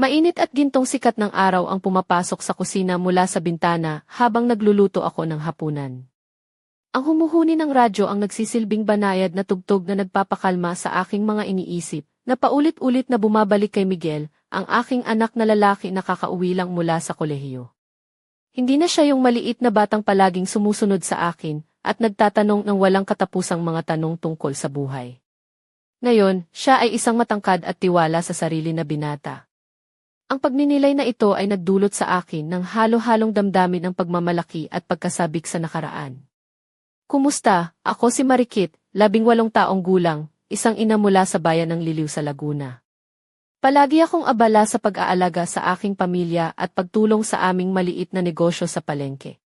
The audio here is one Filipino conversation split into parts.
Mainit at gintong sikat ng araw ang pumapasok sa kusina mula sa bintana habang nagluluto ako ng hapunan. Ang humuhuni ng radyo ang nagsisilbing banayad na tugtog na nagpapakalma sa aking mga iniisip, na paulit-ulit na bumabalik kay Miguel, ang aking anak na lalaki na kakauwi lang mula sa kolehiyo. Hindi na siya yung maliit na batang palaging sumusunod sa akin at nagtatanong ng walang katapusang mga tanong tungkol sa buhay. Ngayon, siya ay isang matangkad at tiwala sa sarili na binata. Ang pagninilay na ito ay nagdulot sa akin ng halo-halong damdamin ng pagmamalaki at pagkasabik sa nakaraan. Kumusta? Ako si Marikit, 18 taong gulang, isang ina mula sa bayan ng Liliw sa Laguna. Palagi akong abala sa pag-aalaga sa aking pamilya at pagtulong sa aming maliit na negosyo sa palengke.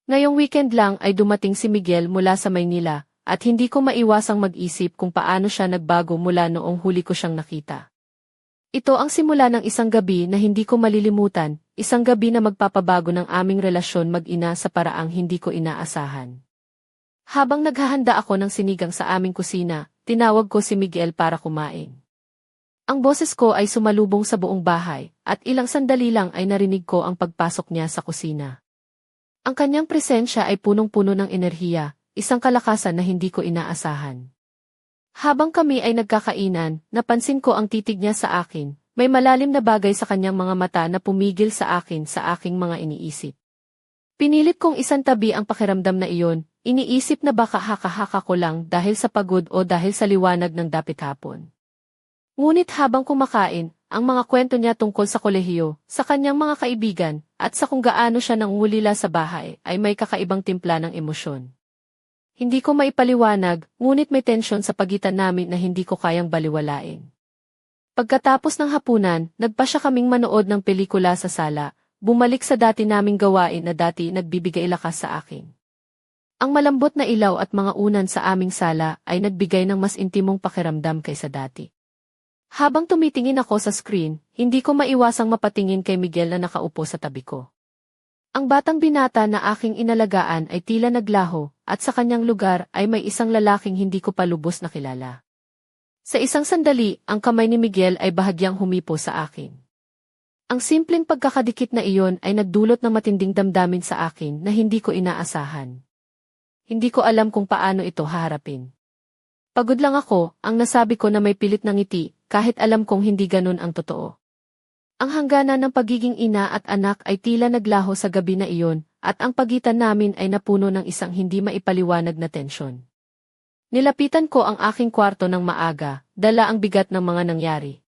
Ngayong weekend lang ay dumating si Miguel mula sa Maynila at hindi ko maiwasang mag-isip kung paano siya nagbago mula noong huli ko siyang nakita. Ito ang simula ng isang gabi na hindi ko malilimutan, isang gabi na magpapabago ng aming relasyon mag-ina sa paraang hindi ko inaasahan. Habang naghahanda ako ng sinigang sa aming kusina, tinawag ko si Miguel para kumain. Ang boses ko ay sumalubong sa buong bahay, at ilang sandali lang ay narinig ko ang pagpasok niya sa kusina. Ang kanyang presensya ay punong-puno ng enerhiya, isang kalakasan na hindi ko inaasahan. Habang kami ay nagkakainan, napansin ko ang titig niya sa akin, may malalim na bagay sa kanyang mga mata na pumigil sa akin sa aking mga iniisip. Pinilit kong isantabi ang pakiramdam na iyon, iniisip na baka haka-haka ko lang dahil sa pagod o dahil sa liwanag ng dapit hapon. Ngunit habang kumakain, ang mga kwento niya tungkol sa kolehiyo, sa kanyang mga kaibigan, at sa kung gaano siya nangulila sa bahay ay may kakaibang timpla ng emosyon. Hindi ko maipaliwanag, ngunit may tensyon sa pagitan namin na hindi ko kayang baliwalain. Pagkatapos ng hapunan, nagpasya kaming manood ng pelikula sa sala, bumalik sa dati naming gawain na dati nagbibigay lakas sa akin. Ang malambot na ilaw at mga unan sa aming sala ay nagbigay ng mas intimong pakiramdam kaysa dati. Habang tumitingin ako sa screen, hindi ko maiwasang mapatingin kay Miguel na nakaupo sa tabi ko. Ang batang binata na aking inalagaan ay tila naglaho, at sa kanyang lugar ay may isang lalaking hindi ko pa lubos na kilala. Sa isang sandali, ang kamay ni Miguel ay bahagyang humipo sa akin. Ang simpleng pagkakadikit na iyon ay nagdulot ng matinding damdamin sa akin na hindi ko inaasahan. Hindi ko alam kung paano ito haharapin. Pagod lang ako, ang nasabi ko na may pilit na ngiti, kahit alam kong hindi ganun ang totoo. Ang hangganan ng pagiging ina at anak ay tila naglaho sa gabi na iyon, at ang pagitan namin ay napuno ng isang hindi maipaliwanag na tensyon. Nilapitan ko ang aking kwarto ng maaga, dala ang bigat ng mga nangyari.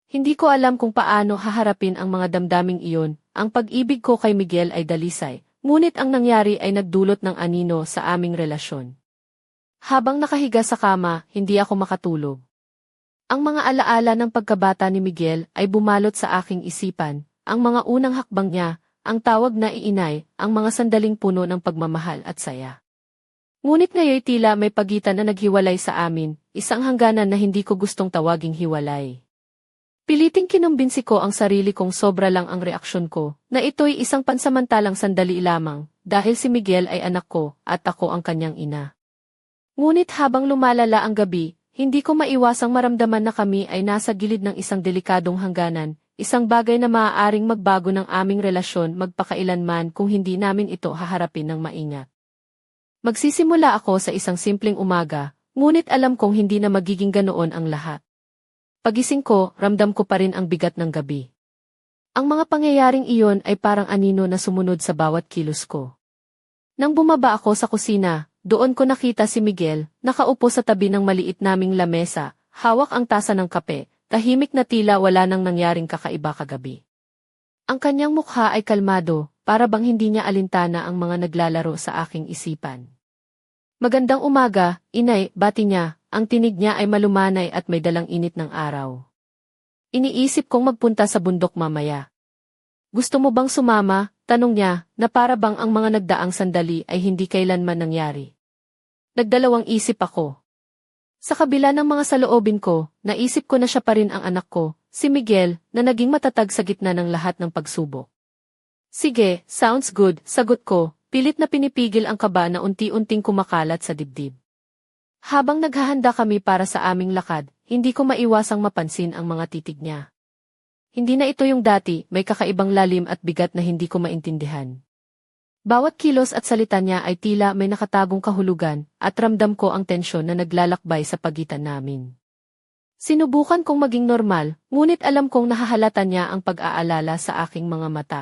Hindi ko alam kung paano haharapin ang mga damdaming iyon, ang pag-ibig ko kay Miguel ay dalisay, ngunit ang nangyari ay nagdulot ng anino sa aming relasyon. Habang nakahiga sa kama, hindi ako makatulog. Ang mga alaala ng pagkabata ni Miguel ay bumalot sa aking isipan, ang mga unang hakbang niya, ang tawag na iinay, ang mga sandaling puno ng pagmamahal at saya. Ngunit ngayon tila may pagitan na naghiwalay sa amin, isang hangganan na hindi ko gustong tawaging hiwalay. Piliting kinumbinsi ko ang sarili kong sobra lang ang reaksyon ko, na ito'y isang pansamantalang sandali lamang, dahil si Miguel ay anak ko, at ako ang kanyang ina. Ngunit habang lumalala ang gabi, hindi ko maiwasang maramdaman na kami ay nasa gilid ng isang delikadong hangganan, isang bagay na maaaring magbago ng aming relasyon magpakailanman kung hindi namin ito haharapin ng maingat. Magsisimula ako sa isang simpleng umaga, ngunit alam kong hindi na magiging ganoon ang lahat. Pagising ko, ramdam ko pa rin ang bigat ng gabi. Ang mga pangyayaring iyon ay parang anino na sumunod sa bawat kilos ko. Nang bumaba ako sa kusina, doon ko nakita si Miguel, nakaupo sa tabi ng maliit naming lamesa, hawak ang tasa ng kape, tahimik na tila wala nang nangyaring kakaiba kagabi. Ang kanyang mukha ay kalmado, para bang hindi niya alintana ang mga naglalaro sa aking isipan. Magandang umaga, inay, bati niya, ang tinig niya ay malumanay at may dalang init ng araw. Iniisip kong magpunta sa bundok mamaya. Gusto mo bang sumama? Tanong niya, na para bang ang mga nagdaang sandali ay hindi kailanman nangyari. Nagdalawang isip ako. Sa kabila ng mga saloobin ko, naisip ko na siya pa rin ang anak ko, si Miguel, na naging matatag sa gitna ng lahat ng pagsubok. Sige, sounds good, sagot ko, pilit na pinipigil ang kaba na unti-unting kumakalat sa dibdib. Habang naghahanda kami para sa aming lakad, hindi ko maiwasang mapansin ang mga titig niya. Hindi na ito yung dati, may kakaibang lalim at bigat na hindi ko maintindihan. Bawat kilos at salita niya ay tila may nakatagong kahulugan, at ramdam ko ang tensyon na naglalakbay sa pagitan namin. Sinubukan kong maging normal, ngunit alam kong nahahalata niya ang pag-aalala sa aking mga mata.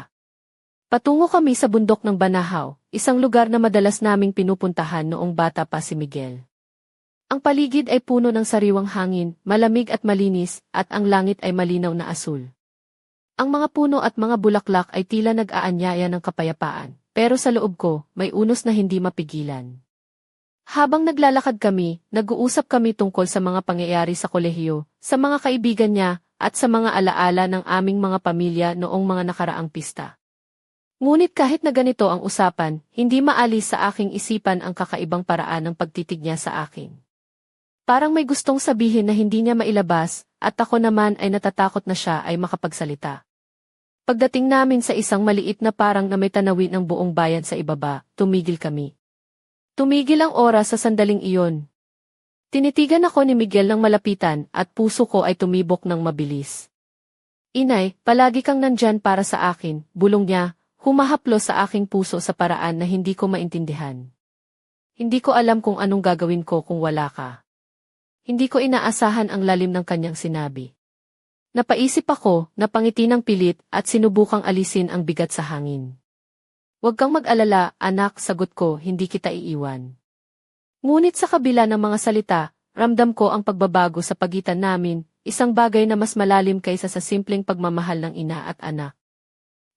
Patungo kami sa bundok ng Banahaw, isang lugar na madalas naming pinupuntahan noong bata pa si Miguel. Ang paligid ay puno ng sariwang hangin, malamig at malinis, at ang langit ay malinaw na asul. Ang mga puno at mga bulaklak ay tila nag-aanyaya ng kapayapaan, pero sa loob ko, may unos na hindi mapigilan. Habang naglalakad kami, nag-uusap kami tungkol sa mga pangyayari sa kolehiyo, sa mga kaibigan niya, at sa mga alaala ng aming mga pamilya noong mga nakaraang pista. Ngunit kahit na ganito ang usapan, hindi maalis sa aking isipan ang kakaibang paraan ng pagtitig niya sa akin. Parang may gustong sabihin na hindi niya mailabas, at ako naman ay natatakot na siya ay makapagsalita. Pagdating namin sa isang maliit na parang na may tanawin ng buong bayan sa ibaba, tumigil kami. Tumigil ang oras sa sandaling iyon. Tinitigan ako ni Miguel ng malapitan at puso ko ay tumibok ng mabilis. Inay, palagi kang nandyan para sa akin, bulong niya, humahaplo sa aking puso sa paraan na hindi ko maintindihan. Hindi ko alam kung anong gagawin ko kung wala ka. Hindi ko inaasahan ang lalim ng kanyang sinabi. Napaisip ako, napangiti ng pilit at sinubukang alisin ang bigat sa hangin. Huwag kang mag-alala, anak, sagot ko, hindi kita iiwan. Ngunit sa kabila ng mga salita, ramdam ko ang pagbabago sa pagitan namin, isang bagay na mas malalim kaysa sa simpleng pagmamahal ng ina at anak.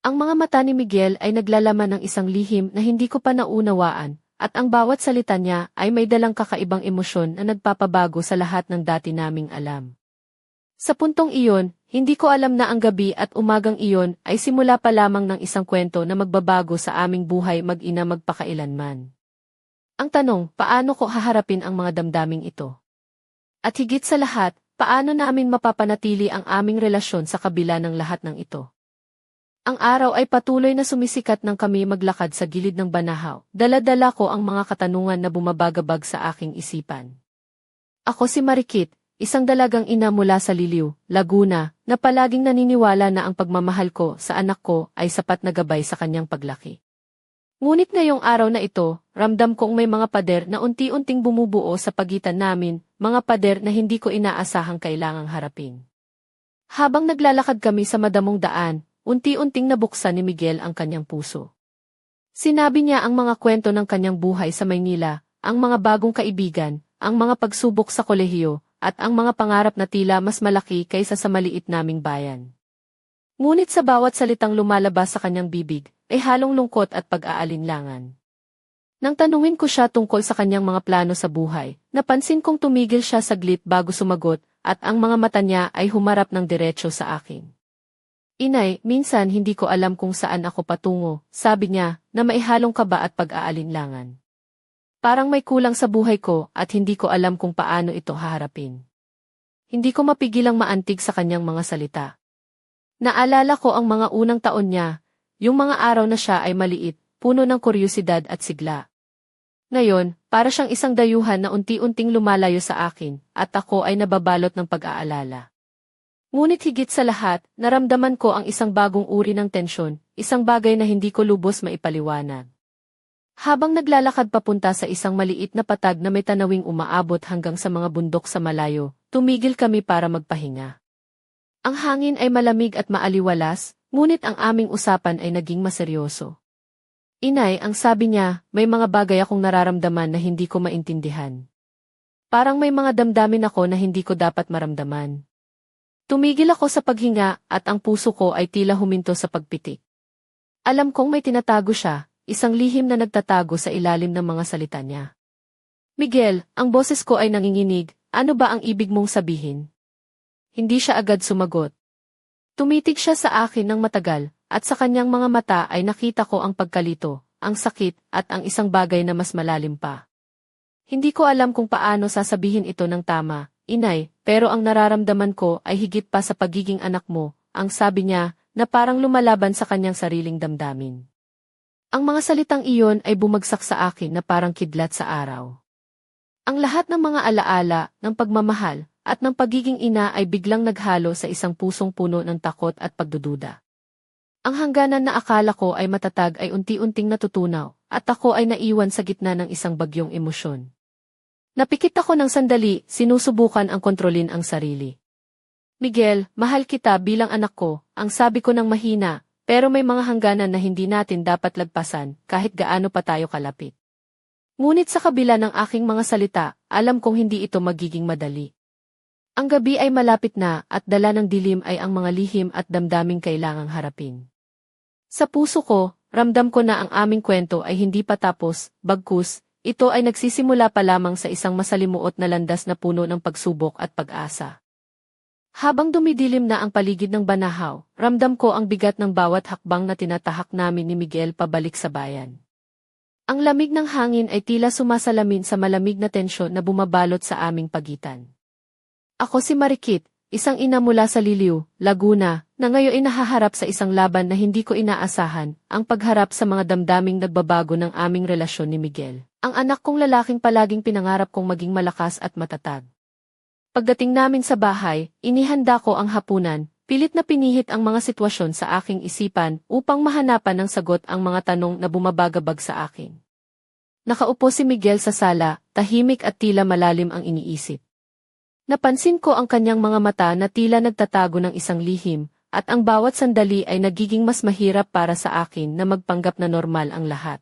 Ang mga mata ni Miguel ay naglalaman ng isang lihim na hindi ko pa naunawaan, at ang bawat salita niya ay may dalang kakaibang emosyon na nagpapabago sa lahat ng dati naming alam. Sa puntong iyon, hindi ko alam na ang gabi at umagang iyon ay simula pa lamang ng isang kwento na magbabago sa aming buhay mag-ina magpakailanman. Ang tanong, paano ko haharapin ang mga damdaming ito? At higit sa lahat, paano namin mapapanatili ang aming relasyon sa kabila ng lahat ng ito? Ang araw ay patuloy na sumisikat nang kami maglakad sa gilid ng Banahaw. Dala-dala ko ang mga katanungan na bumabagabag sa aking isipan. Ako si Marikit, isang dalagang ina mula sa Liliw, Laguna, na palaging naniniwala na ang pagmamahal ko sa anak ko ay sapat na gabay sa kanyang paglaki. Ngunit ngayong araw na ito, ramdam kong may mga pader na unti-unting bumubuo sa pagitan namin, mga pader na hindi ko inaasahang kailangang harapin. Habang naglalakad kami sa madamong daan, unti-unting nabuksan ni Miguel ang kanyang puso. Sinabi niya ang mga kwento ng kanyang buhay sa Maynila, ang mga bagong kaibigan, ang mga pagsubok sa kolehiyo, at ang mga pangarap na tila mas malaki kaysa sa maliit naming bayan. Ngunit sa bawat salitang lumalabas sa kanyang bibig, ay halong lungkot at pag-aalinlangan. Nang tanungin ko siya tungkol sa kanyang mga plano sa buhay, napansin kong tumigil siya saglit bago sumagot, at ang mga mata niya ay humarap ng diretso sa akin. Inay, minsan hindi ko alam kung saan ako patungo, sabi niya, na maihalong kaba at pag-aalinlangan. Parang may kulang sa buhay ko at hindi ko alam kung paano ito haharapin. Hindi ko mapigilang maantig sa kanyang mga salita. Naalala ko ang mga unang taon niya, yung mga araw na siya ay maliit, puno ng kuryusidad at sigla. Ngayon, para siyang isang dayuhan na unti-unting lumalayo sa akin, at ako ay nababalot ng pag-aalala. Ngunit higit sa lahat, naramdaman ko ang isang bagong uri ng tensyon, isang bagay na hindi ko lubos maipaliwanag. Habang naglalakad papunta sa isang maliit na patag na may tanawing umaabot hanggang sa mga bundok sa malayo, tumigil kami para magpahinga. Ang hangin ay malamig at maaliwalas, ngunit ang aming usapan ay naging maseryoso. Inay, ang sabi niya, may mga bagay akong nararamdaman na hindi ko maintindihan. Parang may mga damdamin ako na hindi ko dapat maramdaman. Tumigil ako sa paghinga at ang puso ko ay tila huminto sa pagpitik. Alam kong may tinatago siya, isang lihim na nagtatago sa ilalim ng mga salita niya. Miguel, ang boses ko ay nanginginig, ano ba ang ibig mong sabihin? Hindi siya agad sumagot. Tumitig siya sa akin ng matagal, at sa kanyang mga mata ay nakita ko ang pagkalito, ang sakit, at ang isang bagay na mas malalim pa. Hindi ko alam kung paano sasabihin ito ng tama, Inay, pero ang nararamdaman ko ay higit pa sa pagiging anak mo, ang sabi niya, na parang lumalaban sa kanyang sariling damdamin. Ang mga salitang iyon ay bumagsak sa akin na parang kidlat sa araw. Ang lahat ng mga alaala, ng pagmamahal, at ng pagiging ina ay biglang naghalo sa isang pusong puno ng takot at pagdududa. Ang hangganan na akala ko ay matatag ay unti-unting natutunaw, at ako ay naiwan sa gitna ng isang bagyong emosyon. Napikit ako ng sandali, sinusubukan ang kontrolin ang sarili. Miguel, mahal kita bilang anak ko, ang sabi ko ng mahina, pero may mga hangganan na hindi natin dapat lagpasan kahit gaano pa tayo kalapit. Ngunit sa kabila ng aking mga salita, alam kong hindi ito magiging madali. Ang gabi ay malapit na at dala ng dilim ay ang mga lihim at damdaming kailangang harapin. Sa puso ko, ramdam ko na ang aming kwento ay hindi pa tapos, bagkus, ito ay nagsisimula pa lamang sa isang masalimuot na landas na puno ng pagsubok at pag-asa. Habang dumidilim na ang paligid ng Banahaw, ramdam ko ang bigat ng bawat hakbang na tinatahak namin ni Miguel pabalik sa bayan. Ang lamig ng hangin ay tila sumasalamin sa malamig na tensyon na bumabalot sa aming pagitan. Ako si Marikit, isang ina mula sa Liliw, Laguna, na ngayon ay nahaharap sa isang laban na hindi ko inaasahan, ang pagharap sa mga damdaming nagbabago ng aming relasyon ni Miguel. Ang anak kong lalaking palaging pinangarap kong maging malakas at matatag. Pagdating namin sa bahay, inihanda ko ang hapunan, pilit na pinihit ang mga sitwasyon sa aking isipan upang mahanapan ng sagot ang mga tanong na bumabagabag sa akin. Nakaupo si Miguel sa sala, tahimik at tila malalim ang iniisip. Napansin ko ang kanyang mga mata na tila nagtatago ng isang lihim, at ang bawat sandali ay nagiging mas mahirap para sa akin na magpanggap na normal ang lahat.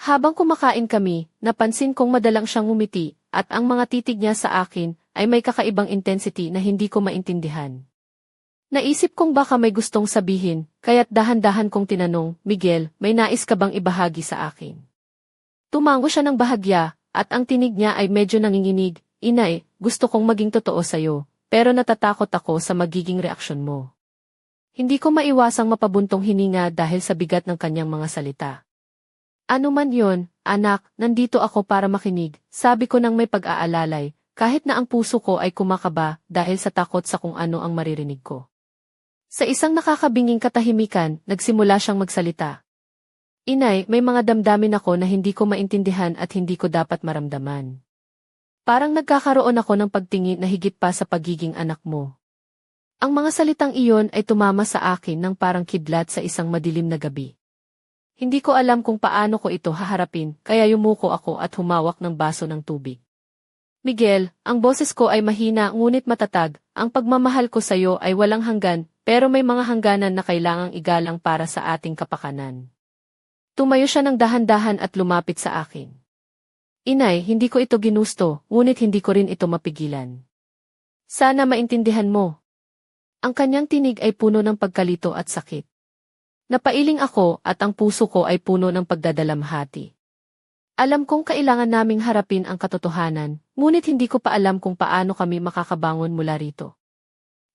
Habang kumakain kami, napansin kong madalang siyang ngumiti, at ang mga titig niya sa akin ay may kakaibang intensity na hindi ko maintindihan. Naisip kong baka may gustong sabihin, kaya't dahan-dahan kong tinanong, Miguel, may nais ka bang ibahagi sa akin? Tumango siya ng bahagya, at ang tinig niya ay medyo nanginginig. Inay, gusto kong maging totoo sa'yo, pero natatakot ako sa magiging reaksyon mo. Hindi ko maiwasang mapabuntong hininga dahil sa bigat ng kanyang mga salita. Ano man yon, anak, nandito ako para makinig, sabi ko nang may pag-aalalay, kahit na ang puso ko ay kumakaba dahil sa takot sa kung ano ang maririnig ko. Sa isang nakakabinging katahimikan, nagsimula siyang magsalita. Inay, may mga damdamin ako na hindi ko maintindihan at hindi ko dapat maramdaman. Parang nagkakaroon ako ng pagtingin na higit pa sa pagiging anak mo. Ang mga salitang iyon ay tumama sa akin ng parang kidlat sa isang madilim na gabi. Hindi ko alam kung paano ko ito haharapin, kaya yumuko ako at humawak ng baso ng tubig. Miguel, ang boses ko ay mahina ngunit matatag, ang pagmamahal ko sa iyo ay walang hanggan, pero may mga hangganan na kailangang igalang para sa ating kapakanan. Tumayo siya ng dahan-dahan at lumapit sa akin. Inay, hindi ko ito ginusto, ngunit hindi ko rin ito mapigilan. Sana maintindihan mo. Ang kanyang tinig ay puno ng pagkalito at sakit. Napailing ako at ang puso ko ay puno ng pagdadalamhati. Alam kong kailangan naming harapin ang katotohanan, ngunit hindi ko pa alam kung paano kami makakabangon mula rito.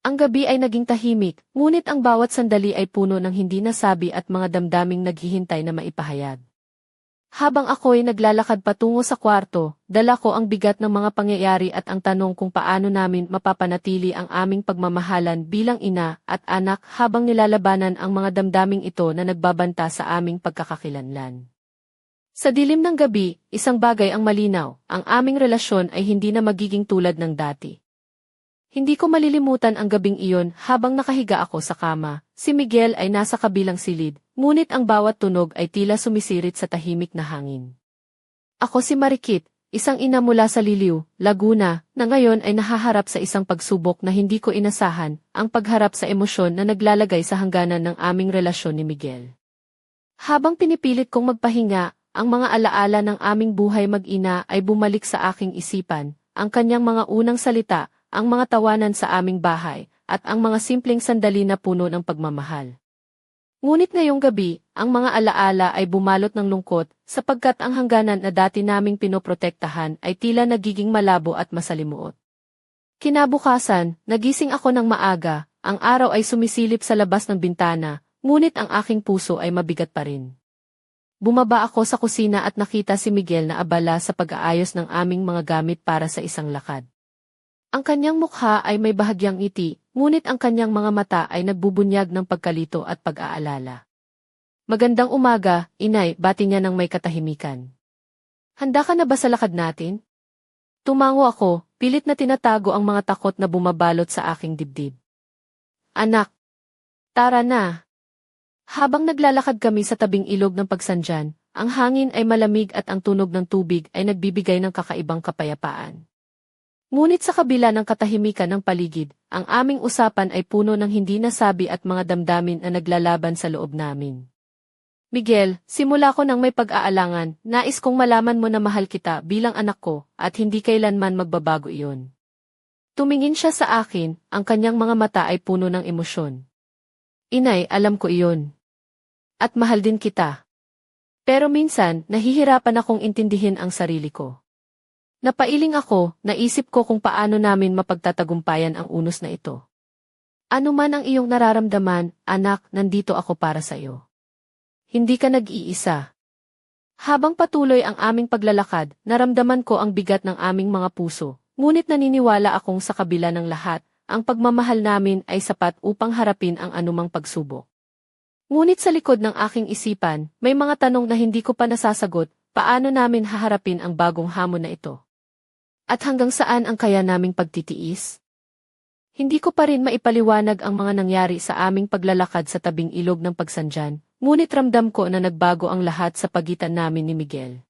Ang gabi ay naging tahimik, ngunit ang bawat sandali ay puno ng hindi nasabi at mga damdaming naghihintay na maipahayag. Habang ako'y naglalakad patungo sa kwarto, dala ko ang bigat ng mga pangyayari at ang tanong kung paano namin mapapanatili ang aming pagmamahalan bilang ina at anak habang nilalabanan ang mga damdaming ito na nagbabanta sa aming pagkakakilanlan. Sa dilim ng gabi, isang bagay ang malinaw, ang aming relasyon ay hindi na magiging tulad ng dati. Hindi ko malilimutan ang gabing iyon habang nakahiga ako sa kama, si Miguel ay nasa kabilang silid, ngunit ang bawat tunog ay tila sumisirit sa tahimik na hangin. Ako si Marikit, isang ina mula sa Liliw, Laguna, na ngayon ay nahaharap sa isang pagsubok na hindi ko inasahan, ang pagharap sa emosyon na naglalagay sa hangganan ng aming relasyon ni Miguel. Habang pinipilit kong magpahinga, ang mga alaala ng aming buhay mag-ina ay bumalik sa aking isipan, ang kanyang mga unang salita, ang mga tawanan sa aming bahay, at ang mga simpleng sandali na puno ng pagmamahal. Ngunit ngayong gabi, ang mga alaala ay bumalot ng lungkot, sapagkat ang hangganan na dati naming pinoprotektahan ay tila nagiging malabo at masalimuot. Kinabukasan, nagising ako ng maaga, ang araw ay sumisilip sa labas ng bintana, ngunit ang aking puso ay mabigat pa rin. Bumaba ako sa kusina at nakita si Miguel na abala sa pag-aayos ng aming mga gamit para sa isang lakad. Ang kanyang mukha ay may bahagyang ngiti, ngunit ang kanyang mga mata ay nagbubunyag ng pagkalito at pag-aalala. Magandang umaga, inay, bati niya ng may katahimikan. Handa ka na ba sa lakad natin? Tumango ako, pilit na tinatago ang mga takot na bumabalot sa aking dibdib. Anak, tara na. Habang naglalakad kami sa tabing ilog ng Pagsanjan, ang hangin ay malamig at ang tunog ng tubig ay nagbibigay ng kakaibang kapayapaan. Ngunit sa kabila ng katahimikan ng paligid, ang aming usapan ay puno ng hindi nasabi at mga damdamin na naglalaban sa loob namin. Miguel, simula ko nang may pag-aalangan, nais kong malaman mo na mahal kita bilang anak ko at hindi kailanman magbabago iyon. Tumingin siya sa akin, ang kanyang mga mata ay puno ng emosyon. Inay, alam ko iyon. At mahal din kita. Pero minsan, nahihirapan akong intindihin ang sarili ko. Napailing ako, naisip ko kung paano namin mapagtatagumpayan ang unos na ito. Ano man ang iyong nararamdaman, anak, nandito ako para sa iyo. Hindi ka nag-iisa. Habang patuloy ang aming paglalakad, naramdaman ko ang bigat ng aming mga puso, ngunit naniniwala akong sa kabila ng lahat, ang pagmamahal namin ay sapat upang harapin ang anumang pagsubok. Ngunit sa likod ng aking isipan, may mga tanong na hindi ko pa nasasagot, paano namin haharapin ang bagong hamon na ito? At hanggang saan ang kaya naming pagtitiis? Hindi ko pa rin maipaliwanag ang mga nangyari sa aming paglalakad sa tabing ilog ng Pagsanjan, ngunit ramdam ko na nagbago ang lahat sa pagitan namin ni Miguel.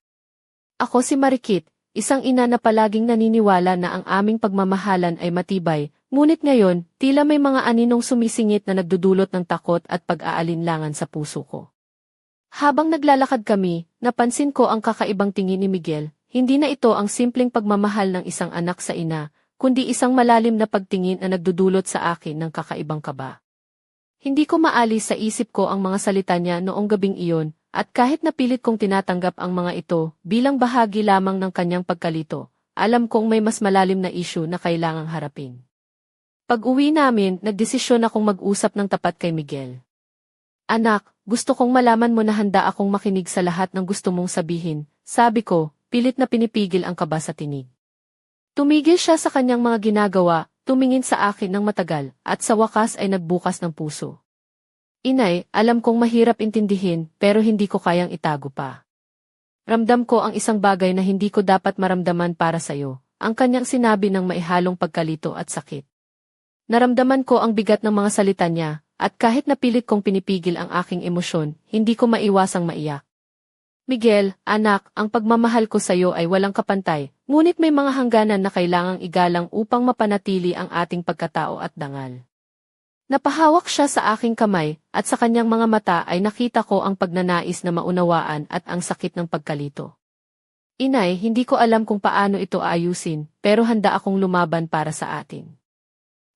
Ako si Marikit, isang ina na palaging naniniwala na ang aming pagmamahalan ay matibay, ngunit ngayon, tila may mga aninong sumisingit na nagdudulot ng takot at pag-aalinlangan sa puso ko. Habang naglalakad kami, napansin ko ang kakaibang tingin ni Miguel, hindi na ito ang simpleng pagmamahal ng isang anak sa ina, kundi isang malalim na pagtingin na nagdudulot sa akin ng kakaibang kaba. Hindi ko maalis sa isip ko ang mga salita niya noong gabing iyon, at kahit napilit kong tinatanggap ang mga ito bilang bahagi lamang ng kanyang pagkalito, alam kong may mas malalim na issue na kailangang harapin. Pag-uwi namin, nagdesisyon akong mag-usap ng tapat kay Miguel. Anak, gusto kong malaman mo na handa akong makinig sa lahat ng gusto mong sabihin, sabi ko, pilit na pinipigil ang kaba sa tinig. Tumigil siya sa kanyang mga ginagawa, tumingin sa akin ng matagal, at sa wakas ay nagbukas ng puso. Inay, alam kong mahirap intindihin, pero hindi ko kayang itago pa. Ramdam ko ang isang bagay na hindi ko dapat maramdaman para sa'yo, ang kanyang sinabi ng maihalong pagkalito at sakit. Naramdaman ko ang bigat ng mga salita niya, at kahit napilit kong pinipigil ang aking emosyon, hindi ko maiwasang maiyak. Miguel, anak, ang pagmamahal ko sa iyo ay walang kapantay, ngunit may mga hangganan na kailangang igalang upang mapanatili ang ating pagkatao at dangal. Napahawak siya sa aking kamay, at sa kanyang mga mata ay nakita ko ang pagnanais na maunawaan at ang sakit ng pagkalito. Inay, hindi ko alam kung paano ito ayusin, pero handa akong lumaban para sa atin.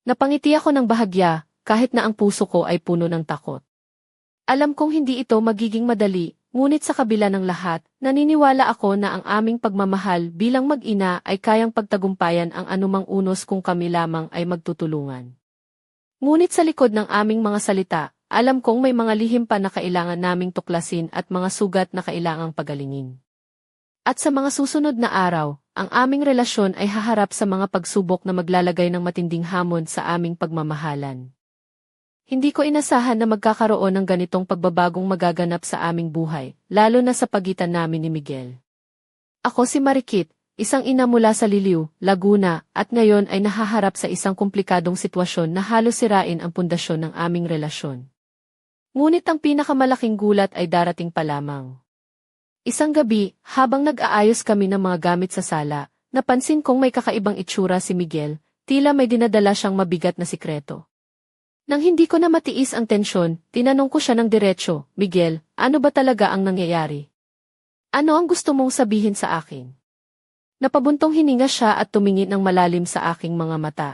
Napangiti ako ng bahagya, kahit na ang puso ko ay puno ng takot. Alam kong hindi ito magiging madali, ngunit sa kabila ng lahat, naniniwala ako na ang aming pagmamahal bilang mag-ina ay kayang pagtagumpayan ang anumang unos kung kami lamang ay magtutulungan. Ngunit sa likod ng aming mga salita, alam kong may mga lihim pa na kailangan naming tuklasin at mga sugat na kailangang pagalingin. At sa mga susunod na araw, ang aming relasyon ay haharap sa mga pagsubok na maglalagay ng matinding hamon sa aming pagmamahalan. Hindi ko inasahan na magkakaroon ng ganitong pagbabagong magaganap sa aming buhay, lalo na sa pagitan namin ni Miguel. Ako si Marikit, isang ina mula sa Liliw, Laguna, at ngayon ay nahaharap sa isang komplikadong sitwasyon na halos sirain ang pundasyon ng aming relasyon. Ngunit ang pinakamalaking gulat ay darating pa lamang. Isang gabi, habang nag-aayos kami ng mga gamit sa sala, napansin kong may kakaibang itsura si Miguel, tila may dinadala siyang mabigat na sikreto. Nang hindi ko na matiis ang tensyon, tinanong ko siya ng diretsyo, Miguel, ano ba talaga ang nangyayari? Ano ang gusto mong sabihin sa akin? Napabuntong hininga siya at tumingin ng malalim sa aking mga mata.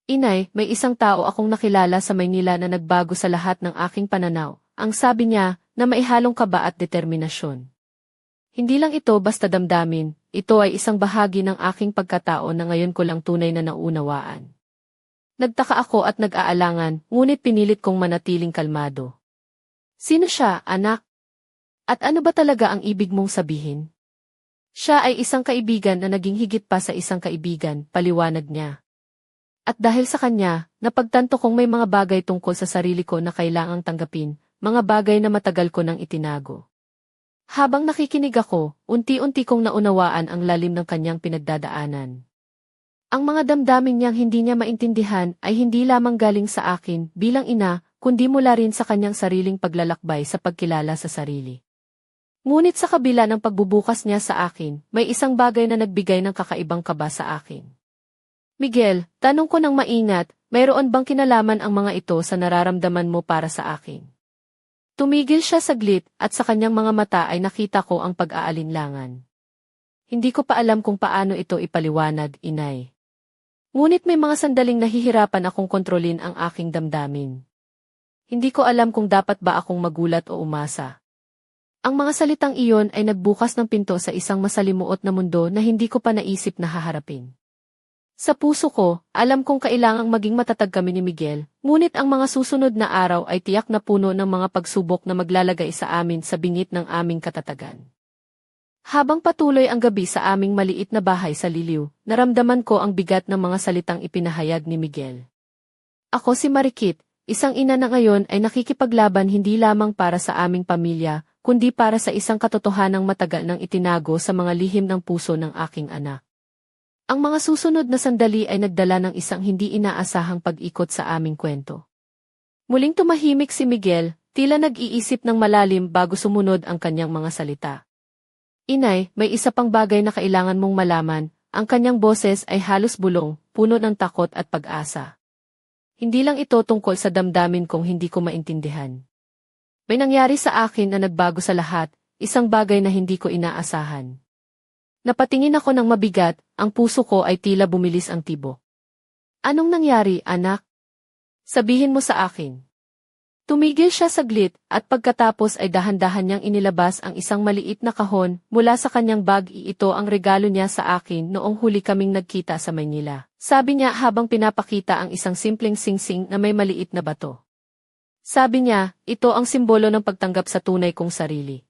Inay, may isang tao akong nakilala sa Maynila na nagbago sa lahat ng aking pananaw. Ang sabi niya, na maihalong kaba at determinasyon. Hindi lang ito basta damdamin, ito ay isang bahagi ng aking pagkatao na ngayon ko lang tunay na naunawaan. Nagtaka ako at nag-aalangan, ngunit pinilit kong manatiling kalmado. Sino siya, anak? At ano ba talaga ang ibig mong sabihin? Siya ay isang kaibigan na naging higit pa sa isang kaibigan, paliwanag niya. At dahil sa kanya, napagtanto kong may mga bagay tungkol sa sarili ko na kailangang tanggapin, mga bagay na matagal ko nang itinago. Habang nakikinig ako, unti-unti kong naunawaan ang lalim ng kanyang pinagdadaanan. Ang mga damdamin niyang hindi niya maintindihan ay hindi lamang galing sa akin bilang ina, kundi mula rin sa kanyang sariling paglalakbay sa pagkilala sa sarili. Ngunit sa kabila ng pagbubukas niya sa akin, may isang bagay na nagbigay ng kakaibang kaba sa akin. Miguel, tanong ko ng maingat, mayroon bang kinalaman ang mga ito sa nararamdaman mo para sa akin? Tumigil siya saglit at sa kanyang mga mata ay nakita ko ang pag-aalinlangan. Hindi ko pa alam kung paano ito ipaliwanag, inay. Ngunit may mga sandaling nahihirapan akong kontrolin ang aking damdamin. Hindi ko alam kung dapat ba akong magulat o umasa. Ang mga salitang iyon ay nagbukas ng pinto sa isang masalimuot na mundo na hindi ko pa naisip na haharapin. Sa puso ko, alam kong kailangang maging matatag kami ni Miguel, ngunit ang mga susunod na araw ay tiyak na puno ng mga pagsubok na maglalagay sa amin sa bingit ng aming katatagan. Habang patuloy ang gabi sa aming maliit na bahay sa Liliw, naramdaman ko ang bigat ng mga salitang ipinahayag ni Miguel. Ako si Marikit, isang ina na ngayon ay nakikipaglaban hindi lamang para sa aming pamilya, kundi para sa isang katotohanang matagal nang itinago sa mga lihim ng puso ng aking anak. Ang mga susunod na sandali ay nagdala ng isang hindi inaasahang pag-ikot sa aming kwento. Muling tumahimik si Miguel, tila nag-iisip ng malalim bago sumunod ang kanyang mga salita. Inay, may isa pang bagay na kailangan mong malaman, ang kanyang boses ay halos bulong, puno ng takot at pag-asa. Hindi lang ito tungkol sa damdamin kong hindi ko maintindihan. May nangyari sa akin na nagbago sa lahat, isang bagay na hindi ko inaasahan. Napatingin ako ng mabigat, ang puso ko ay tila bumilis ang tibok. Anong nangyari, anak? Sabihin mo sa akin. Tumigil siya saglit at pagkatapos ay dahan-dahan niyang inilabas ang isang maliit na kahon mula sa kanyang bag. Ito ang regalo niya sa akin noong huli kaming nagkita sa Maynila. Sabi niya habang pinapakita ang isang simpleng singsing na may maliit na bato. Sabi niya, ito ang simbolo ng pagtanggap sa tunay kong sarili.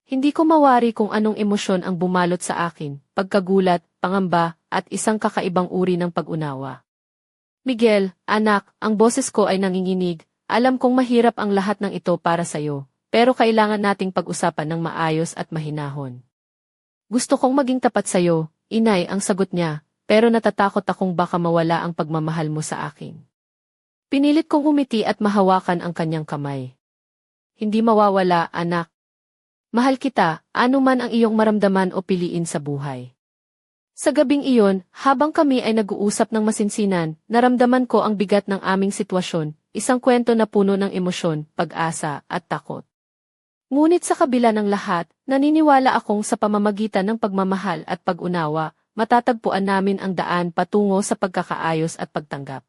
Hindi ko mawari kung anong emosyon ang bumalot sa akin, pagkagulat, pangamba, at isang kakaibang uri ng pag-unawa. Miguel, anak, ang boses ko ay nanginginig. Alam kong mahirap ang lahat ng ito para sa'yo, pero kailangan nating pag-usapan ng maayos at mahinahon. Gusto kong maging tapat sa'yo, inay, ang sagot niya, pero natatakot akong baka mawala ang pagmamahal mo sa akin. Pinilit kong umiti at mahawakan ang kanyang kamay. Hindi mawawala, anak. Mahal kita, anuman ang iyong maramdaman o piliin sa buhay. Sa gabing iyon, habang kami ay nag-uusap ng masinsinan, naramdaman ko ang bigat ng aming sitwasyon, isang kwento na puno ng emosyon, pag-asa, at takot. Ngunit sa kabila ng lahat, naniniwala akong sa pamamagitan ng pagmamahal at pag-unawa, matatagpuan namin ang daan patungo sa pagkakaayos at pagtanggap.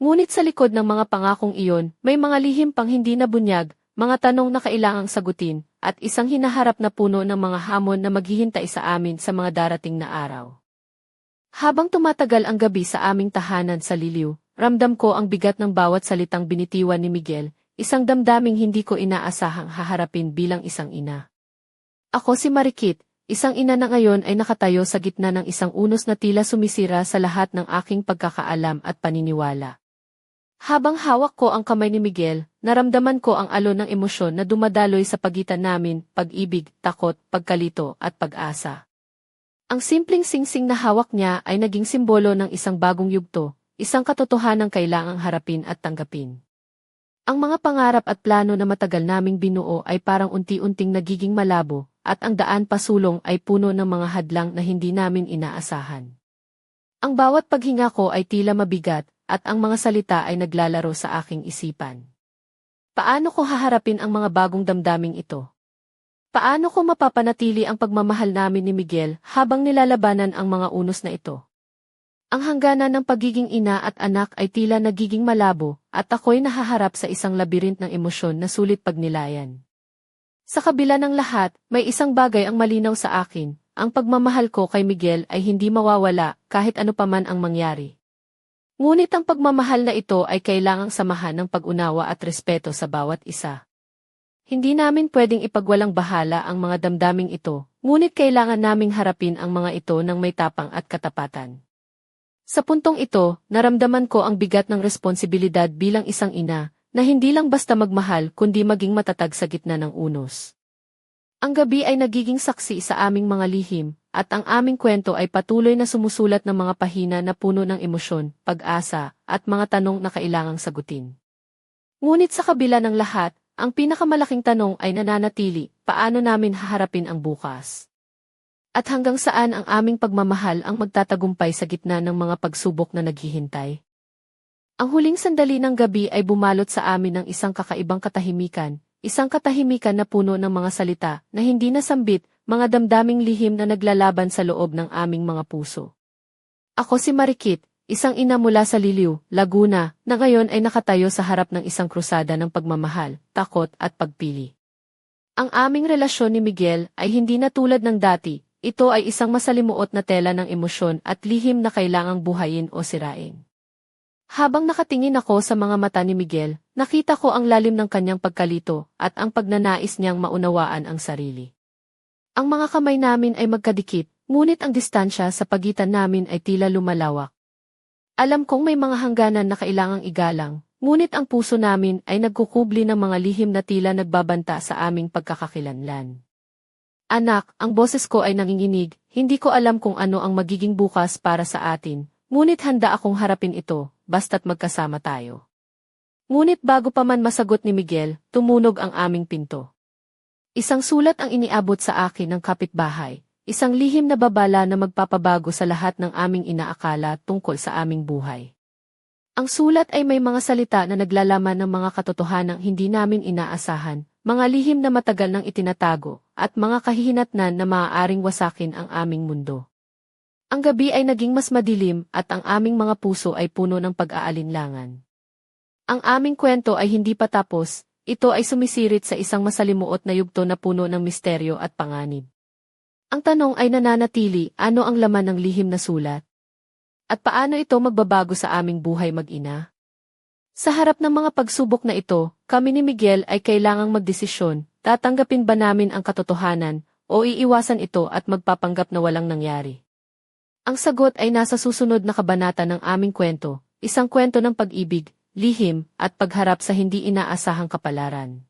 Ngunit sa likod ng mga pangakong iyon, may mga lihim pang hindi nabunyag, mga tanong na kailangang sagutin, at isang hinaharap na puno ng mga hamon na maghihintay sa amin sa mga darating na araw. Habang tumatagal ang gabi sa aming tahanan sa Liliw, ramdam ko ang bigat ng bawat salitang binitiwan ni Miguel, isang damdaming hindi ko inaasahang haharapin bilang isang ina. Ako si Marikit, isang ina na ngayon ay nakatayo sa gitna ng isang unos na tila sumisira sa lahat ng aking pagkakaalam at paniniwala. Habang hawak ko ang kamay ni Miguel, naramdaman ko ang alon ng emosyon na dumadaloy sa pagitan namin, pag-ibig, takot, pagkalito, at pag-asa. Ang simpleng singsing na hawak niya ay naging simbolo ng isang bagong yugto, isang katotohanang kailangang harapin at tanggapin. Ang mga pangarap at plano na matagal naming binuo ay parang unti-unting nagiging malabo, at ang daan pasulong ay puno ng mga hadlang na hindi namin inaasahan. Ang bawat paghinga ko ay tila mabigat, at ang mga salita ay naglalaro sa aking isipan. Paano ko haharapin ang mga bagong damdaming ito? Paano ko mapapanatili ang pagmamahal namin ni Miguel habang nilalabanan ang mga unos na ito? Ang hangganan ng pagiging ina at anak ay tila nagiging malabo, at ako'y nahaharap sa isang labirint ng emosyon na sulit pagnilayan. Sa kabila ng lahat, may isang bagay ang malinaw sa akin, ang pagmamahal ko kay Miguel ay hindi mawawala kahit ano paman ang mangyari. Ngunit ang pagmamahal na ito ay kailangang samahan ng pag-unawa at respeto sa bawat isa. Hindi namin pwedeng ipagwalang bahala ang mga damdaming ito, ngunit kailangan naming harapin ang mga ito ng may tapang at katapatan. Sa puntong ito, naramdaman ko ang bigat ng responsibilidad bilang isang ina, na hindi lang basta magmahal kundi maging matatag sa gitna ng unos. Ang gabi ay nagiging saksi sa aming mga lihim, at ang aming kwento ay patuloy na sumusulat ng mga pahina na puno ng emosyon, pag-asa, at mga tanong na kailangang sagutin. Ngunit sa kabila ng lahat, ang pinakamalaking tanong ay nananatili, paano namin haharapin ang bukas? At hanggang saan ang aming pagmamahal ang magtatagumpay sa gitna ng mga pagsubok na naghihintay? Ang huling sandali ng gabi ay bumalot sa amin ng isang kakaibang katahimikan, isang katahimikan na puno ng mga salita na hindi nasambit, mga damdaming lihim na naglalaban sa loob ng aming mga puso. Ako si Marikit, isang ina mula sa Liliw, Laguna, na ngayon ay nakatayo sa harap ng isang krusada ng pagmamahal, takot at pagpili. Ang aming relasyon ni Miguel ay hindi na tulad ng dati, ito ay isang masalimuot na tela ng emosyon at lihim na kailangang buhayin o sirain. Habang nakatingin ako sa mga mata ni Miguel, nakita ko ang lalim ng kanyang pagkalito at ang pagnanais niyang maunawaan ang sarili. Ang mga kamay namin ay magkadikit, ngunit ang distansya sa pagitan namin ay tila lumalawak. Alam kong may mga hangganan na kailangang igalang, ngunit ang puso namin ay nagkukubli ng mga lihim na tila nagbabanta sa aming pagkakakilanlan. Anak, ang boses ko ay nanginginig, hindi ko alam kung ano ang magiging bukas para sa atin, ngunit handa akong harapin ito, basta't magkasama tayo. Ngunit bago pa man masagot ni Miguel, tumunog ang aming pinto. Isang sulat ang iniabot sa akin ng kapitbahay, isang lihim na babala na magpapabago sa lahat ng aming inaakala tungkol sa aming buhay. Ang sulat ay may mga salita na naglalaman ng mga katotohanang hindi namin inaasahan, mga lihim na matagal nang itinatago, at mga kahihinatnan na maaaring wasakin ang aming mundo. Ang gabi ay naging mas madilim at ang aming mga puso ay puno ng pag-aalinlangan. Ang aming kwento ay hindi pa tapos, ito ay sumisirit sa isang masalimuot na yugto na puno ng misteryo at panganib. Ang tanong ay nananatili, ano ang laman ng lihim na sulat? At paano ito magbabago sa aming buhay mag-ina? Sa harap ng mga pagsubok na ito, kami ni Miguel ay kailangang magdesisyon, tatanggapin ba namin ang katotohanan, o iiwasan ito at magpapanggap na walang nangyari? Ang sagot ay nasa susunod na kabanata ng aming kwento, isang kwento ng pag-ibig, lihim, at pagharap sa hindi inaasahang kapalaran.